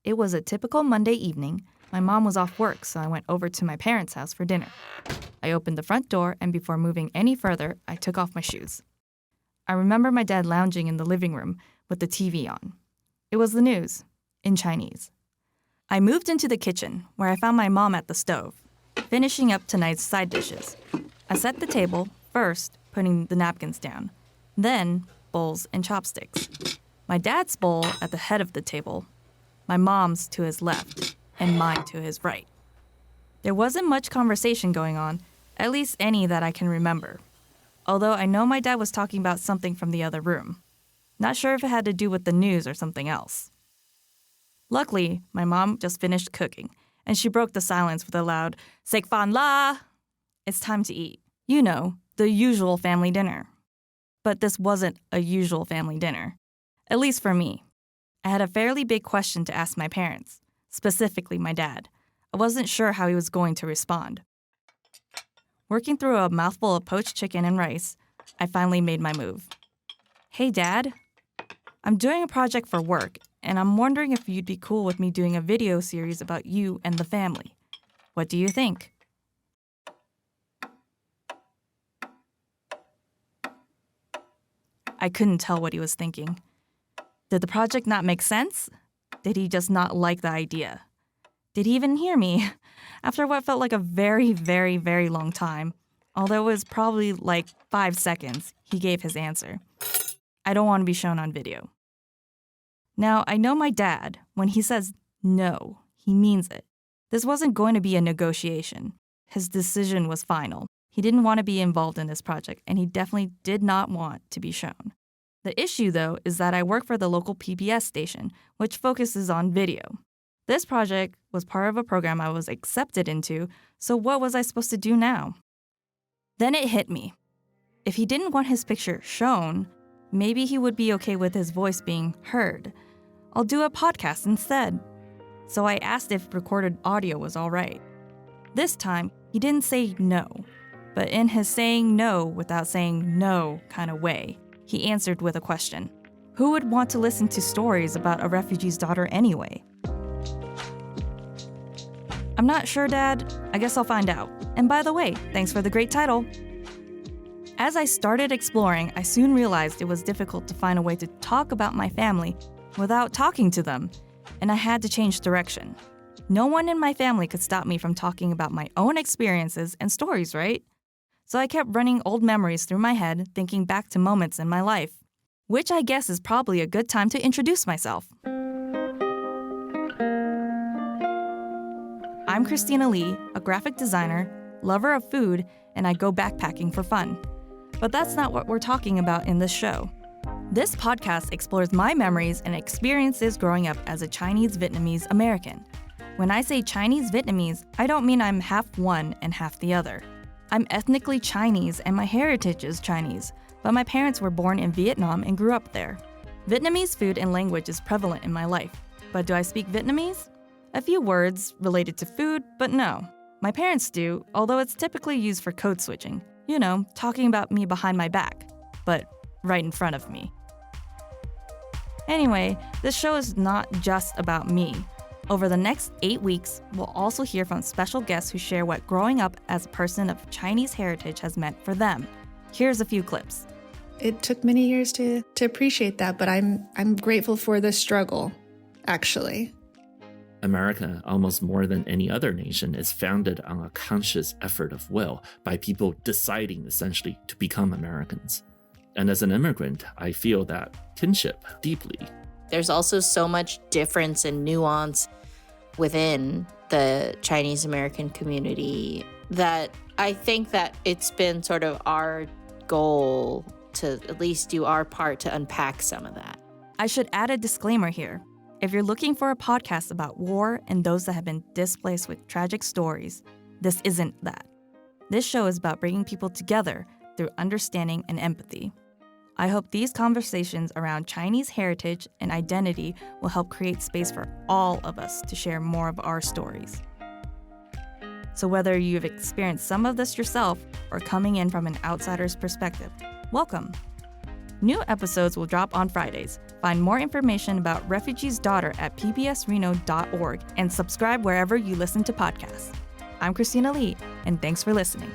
It was a typical Monday evening. My mom was off work, so I went over to my parents' house for dinner. I opened the front door, and before moving any further, I took off my shoes. I remember my dad lounging in the living room with the TV on. It was the news, in Chinese. I moved into the kitchen, where I found my mom at the stove, finishing up tonight's side dishes. I set the table, first putting the napkins down, then bowls and chopsticks. My dad's bowl at the head of the table, my mom's to his left, and mine to his right. There wasn't much conversation going on, at least any that I can remember. Although I know my dad was talking about something from the other room. Not sure if it had to do with the news or something else. Luckily, my mom just finished cooking, and she broke the silence with a loud, "Sek fan la!" It's time to eat. You know, the usual family dinner. But this wasn't a usual family dinner. At least for me. I had a fairly big question to ask my parents, specifically my dad. I wasn't sure how he was going to respond. Working through a mouthful of poached chicken and rice, I finally made my move. "Hey, Dad. I'm doing a project for work, and I'm wondering if you'd be cool with me doing a video series about you and the family. What do you think?" I couldn't tell what he was thinking. Did the project not make sense? Did he just not like the idea? Did he even hear me? After what felt like a very, very, very long time, although it was probably like 5 seconds, he gave his answer. "I don't want to be shown on video." Now, I know my dad, when he says no, he means it. This wasn't going to be a negotiation. His decision was final. He didn't want to be involved in this project, and he definitely did not want to be shown. The issue, though, is that I work for the local PBS station, which focuses on video. This project was part of a program I was accepted into, so what was I supposed to do now? Then it hit me. If he didn't want his picture shown, maybe he would be okay with his voice being heard. I'll do a podcast instead. So I asked if recorded audio was all right. This time, he didn't say no, but in his saying no without saying no kind of way, he answered with a question. Who would want to listen to stories about a refugee's daughter anyway? "I'm not sure, Dad. I guess I'll find out. And by the way, thanks for the great title." As I started exploring, I soon realized it was difficult to find a way to talk about my family without talking to them, and I had to change direction. No one in my family could stop me from talking about my own experiences and stories, right? So I kept running old memories through my head, thinking back to moments in my life, which I guess is probably a good time to introduce myself. I'm Christina Lee, a graphic designer, lover of food, and I go backpacking for fun. But that's not what we're talking about in this show. This podcast explores my memories and experiences growing up as a Chinese-Vietnamese American. When I say Chinese-Vietnamese, I don't mean I'm half one and half the other. I'm ethnically Chinese and my heritage is Chinese, but my parents were born in Vietnam and grew up there. Vietnamese food and language is prevalent in my life, but do I speak Vietnamese? A few words related to food, but no. My parents do, although it's typically used for code switching. You know, talking about me behind my back, but right in front of me. Anyway, this show is not just about me. Over the next 8 weeks, we'll also hear from special guests who share what growing up as a person of Chinese heritage has meant for them. Here's a few clips. It took many years to appreciate that, but I'm grateful for the struggle, actually. America, almost more than any other nation, is founded on a conscious effort of will by people deciding essentially to become Americans. And as an immigrant, I feel that kinship deeply. There's also so much difference and nuance within the Chinese American community that I think that it's been sort of our goal to at least do our part to unpack some of that. I should add a disclaimer here. If you're looking for a podcast about war and those that have been displaced with tragic stories, this isn't that. This show is about bringing people together through understanding and empathy. I hope these conversations around Chinese heritage and identity will help create space for all of us to share more of our stories. So whether you've experienced some of this yourself or coming in from an outsider's perspective, welcome. New episodes will drop on Fridays. Find more information about Refugee's Daughter at pbsreno.org and subscribe wherever you listen to podcasts. I'm Christina Lee, and thanks for listening.